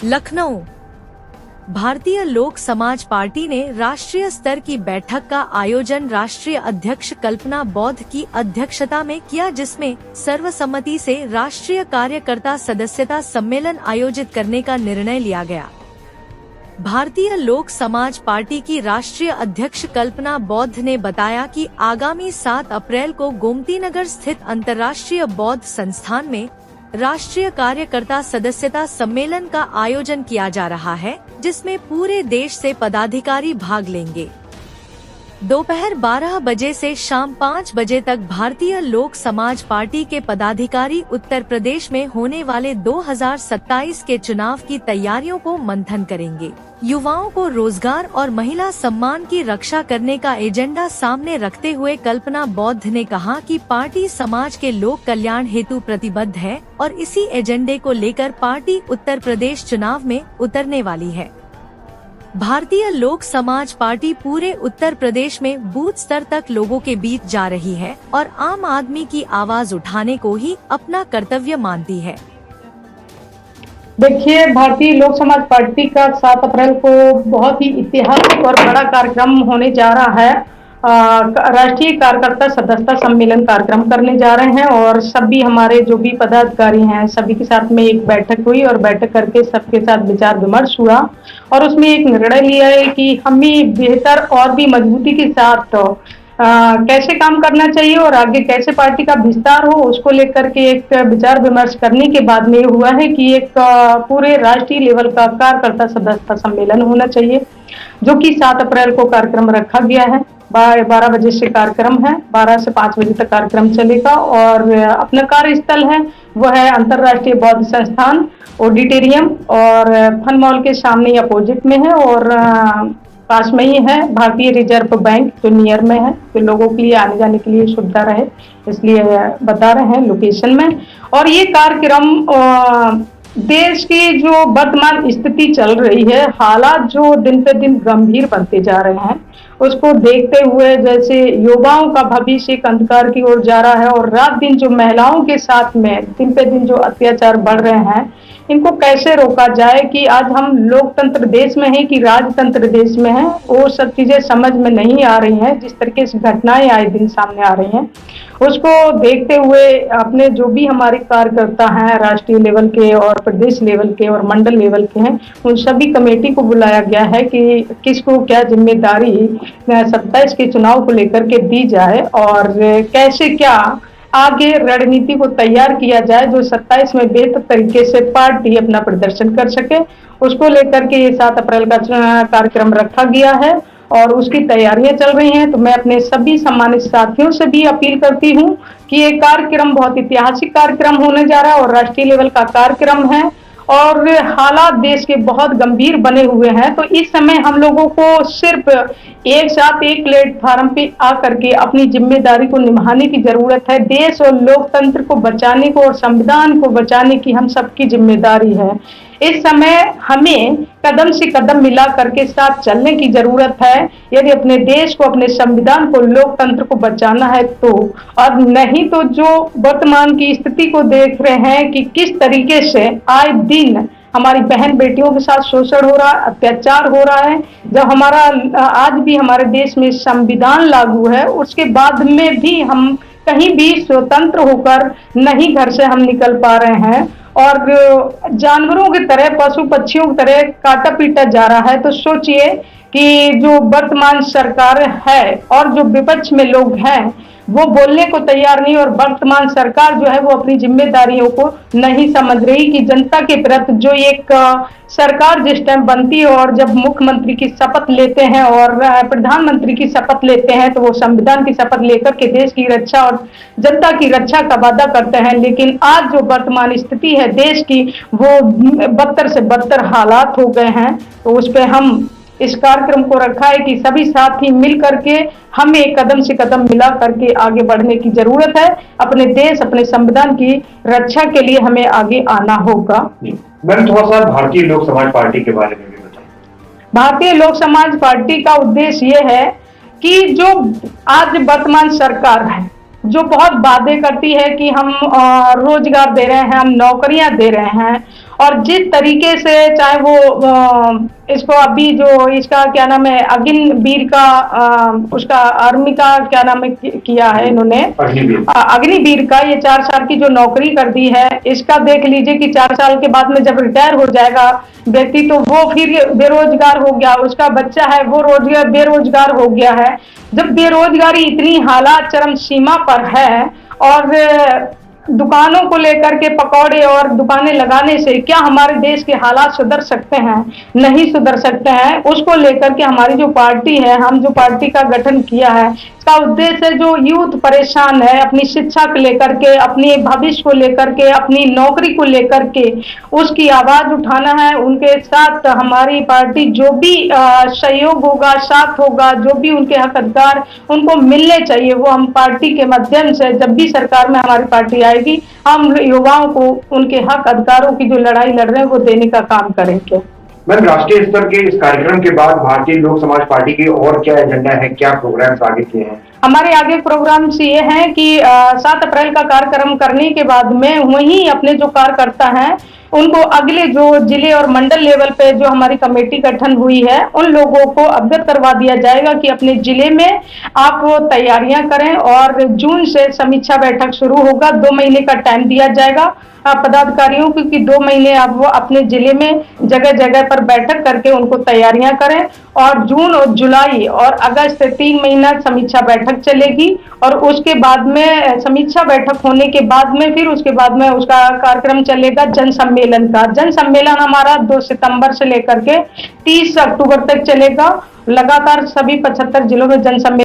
लखनऊ। भारतीय लोक समाज पार्टी ने राष्ट्रीय स्तर की बैठक का आयोजन राष्ट्रीय अध्यक्ष कल्पना बौद्ध की अध्यक्षता में किया, जिसमें सर्वसम्मति से राष्ट्रीय कार्यकर्ता सदस्यता सम्मेलन आयोजित करने का निर्णय लिया गया। भारतीय लोक समाज पार्टी की राष्ट्रीय अध्यक्ष कल्पना बौद्ध ने बताया कि आगामी 7 अप्रैल को गोमतीनगर स्थित अंतर्राष्ट्रीय बौद्ध संस्थान में राष्ट्रीय कार्यकर्ता सदस्यता सम्मेलन का आयोजन किया जा रहा है, जिसमें पूरे देश से पदाधिकारी भाग लेंगे। दोपहर 12 बजे से शाम 5 बजे तक भारतीय लोक समाज पार्टी के पदाधिकारी उत्तर प्रदेश में होने वाले 2027 के चुनाव की तैयारियों को मंथन करेंगे। युवाओं को रोजगार और महिला सम्मान की रक्षा करने का एजेंडा सामने रखते हुए कल्पना बौद्ध ने कहा कि पार्टी समाज के लोक कल्याण हेतु प्रतिबद्ध है और इसी एजेंडे को लेकर पार्टी उत्तर प्रदेश चुनाव में उतरने वाली है। भारतीय लोक समाज पार्टी पूरे उत्तर प्रदेश में बूथ स्तर तक लोगों के बीच जा रही है और आम आदमी की आवाज उठाने को ही अपना कर्तव्य मानती है। देखिए, भारतीय लोक समाज पार्टी का 7 अप्रैल को बहुत ही ऐतिहासिक और बड़ा कार्यक्रम होने जा रहा है। राष्ट्रीय कार्यकर्ता सदस्यता सम्मेलन कार्यक्रम करने जा रहे हैं और सभी हमारे जो भी पदाधिकारी हैं सभी के साथ में एक बैठक हुई और बैठक करके सबके साथ विचार विमर्श हुआ और उसमें एक निर्णय लिया है कि हमें बेहतर और भी मजबूती के साथ कैसे काम करना चाहिए और आगे कैसे पार्टी का विस्तार हो, उसको लेकर के एक विचार विमर्श करने के बाद में हुआ है कि एक पूरे राष्ट्रीय लेवल का कार्यकर्ता सदस्यता सम्मेलन होना चाहिए, जो कि 7 अप्रैल को कार्यक्रम रखा गया है। 12 बजे से कार्यक्रम है, 12 से 5 बजे तक कार्यक्रम चलेगा और अपना कार्यस्थल है वो है अंतर्राष्ट्रीय बौद्ध संस्थान ऑडिटोरियम और फन मॉल के सामने अपोजिट में है और पास में ही है भारतीय रिजर्व बैंक जो नियर में है, तो लोगों के लिए आने जाने के लिए सुविधा रहे इसलिए बता रहे हैं लोकेशन में। और ये कार्यक्रम देश की जो वर्तमान स्थिति चल रही है, हालात जो दिन पे दिन गंभीर बनते जा रहे हैं, उसको देखते हुए जैसे युवाओं का भविष्य एक अंधकार की ओर जा रहा है और रात दिन जो महिलाओं के साथ में दिन पे दिन जो अत्याचार बढ़ रहे हैं, इनको कैसे रोका जाए कि आज हम लोकतंत्र देश में हैं कि राजतंत्र देश में हैं, वो सब चीजें समझ में नहीं आ रही हैं। जिस तरीके से घटनाएं आए दिन सामने आ रही हैं, उसको देखते हुए अपने जो भी हमारे कार्यकर्ता हैं राष्ट्रीय लेवल के और प्रदेश लेवल के और मंडल लेवल के हैं, उन सभी कमेटी को बुलाया गया है कि किसको क्या जिम्मेदारी 27 के चुनाव को लेकर के दी जाए और कैसे क्या आगे रणनीति को तैयार किया जाए जो 27 में बेहतर तरीके से पार्टी अपना प्रदर्शन कर सके। उसको लेकर के ये 7 अप्रैल का कार्यक्रम रखा गया है और उसकी तैयारियां चल रही हैं। तो मैं अपने सभी सम्मानित साथियों से भी अपील करती हूं कि ये कार्यक्रम बहुत ऐतिहासिक कार्यक्रम होने जा रहा है और राष्ट्रीय लेवल का कार्यक्रम है और हालात देश के बहुत गंभीर बने हुए हैं। तो इस समय हम लोगों को सिर्फ एक साथ एक प्लेटफार्म पे आकर के अपनी जिम्मेदारी को निभाने की जरूरत है। देश और लोकतंत्र को बचाने को और संविधान को बचाने की हम सबकी जिम्मेदारी है। इस समय हमें कदम से कदम मिला करके साथ चलने की जरूरत है यदि अपने देश को, अपने संविधान को, लोकतंत्र को बचाना है तो। और नहीं तो जो वर्तमान की स्थिति को देख रहे हैं कि किस तरीके से आए दिन हमारी बहन बेटियों के साथ शोषण हो रहा है, अत्याचार हो रहा है। जब हमारा आज भी हमारे देश में संविधान लागू है, उसके बाद में भी हम कहीं भी स्वतंत्र होकर नहीं घर से हम निकल पा रहे हैं और जानवरों की तरह, पशु पक्षियों की तरह काटा पीटा जा रहा है। तो सोचिए कि जो वर्तमान सरकार है और जो विपक्ष में लोग हैं वो बोलने को तैयार नहीं और वर्तमान सरकार जो है वो अपनी जिम्मेदारियों को नहीं समझ रही कि जनता के प्रति जो एक सरकार जिस टाइम बनती है और जब मुख्यमंत्री की शपथ लेते हैं और प्रधानमंत्री की शपथ लेते हैं तो वो संविधान की शपथ लेकर के देश की रक्षा और जनता की रक्षा का वादा करते हैं। लेकिन आज जो वर्तमान स्थिति है देश की, वो बदतर से बदतर हालात हो गए हैं। तो उस पर हम इस कार्यक्रम को रखा है कि सभी साथी मिल करके हमें कदम से कदम मिला करके आगे बढ़ने की जरूरत है। अपने देश, अपने संविधान की रक्षा के लिए हमें आगे आना होगा। मैम, थोड़ा सा भारतीय लोक समाज पार्टी के बारे में भी बताएं। भारतीय लोक समाज पार्टी का उद्देश्य ये है कि जो आज वर्तमान सरकार है जो बहुत वादे करती है कि हम रोजगार दे रहे हैं, हम नौकरियां दे रहे हैं और जिस तरीके से चाहे वो इसको अभी जो इसका क्या नाम है अग्निवीर का उसका आर्मी का क्या नाम है किया है इन्होंने अग्निवीर का ये 4 साल की जो नौकरी कर दी है, इसका देख लीजिए कि 4 साल के बाद में जब रिटायर हो जाएगा व्यक्ति तो वो फिर बेरोजगार हो गया, उसका बच्चा है वो बेरोजगार हो गया है। जब बेरोजगारी इतनी हालात चरम सीमा पर है और दुकानों को लेकर के पकौड़े और दुकानें लगाने से क्या हमारे देश के हालात सुधर सकते हैं? नहीं सुधर सकते हैं। उसको लेकर के हमारी जो पार्टी है, हम जो पार्टी का गठन किया है, इसका उद्देश्य जो यूथ परेशान है अपनी शिक्षा को लेकर के, अपने भविष्य को लेकर के, अपनी नौकरी को लेकर के, उसकी आवाज उठाना है। उनके साथ हमारी पार्टी जो भी सहयोग होगा, साथ होगा, जो भी उनके हक अधिकार उनको मिलने चाहिए, वो हम पार्टी के माध्यम से जब भी सरकार में हमारी पार्टी आएगी, हम युवाओं को उनके हक अधिकारों की जो लड़ाई लड़ रहे हैं वो देने का काम करेंगे। मैम, राष्ट्रीय स्तर के इस कार्यक्रम के बाद भारतीय लोक समाज पार्टी की और क्या एजेंडा है, क्या प्रोग्राम्स आगे किए हैं? हमारे आगे प्रोग्राम्स ये हैं कि 7 अप्रैल का कार्यक्रम करने के बाद में वहीं अपने जो कार्यकर्ता हैं उनको अगले जो जिले और मंडल लेवल पे जो हमारी कमेटी गठन हुई है उन लोगों को अवगत करवा दिया जाएगा कि अपने जिले में आप वो तैयारियां करें और जून से समीक्षा बैठक शुरू होगा। 2 महीने का टाइम दिया जाएगा पदाधिकारियों को कि 2 महीने आप वो अपने जिले में जगह जगह पर बैठक करके उनको तैयारियां करें और जून और जुलाई और अगस्त 3 महीना समीक्षा बैठक चलेगी और उसके बाद में समीक्षा बैठक होने के बाद में फिर उसके बाद में उसका कार्यक्रम चलेगा जन सम्मेलन का। जन सम्मेलन हमारा 2 सितंबर से लेकर के 30 अक्टूबर तक चलेगा। लगातार सभी 75 जिलों में जन सम्मेलन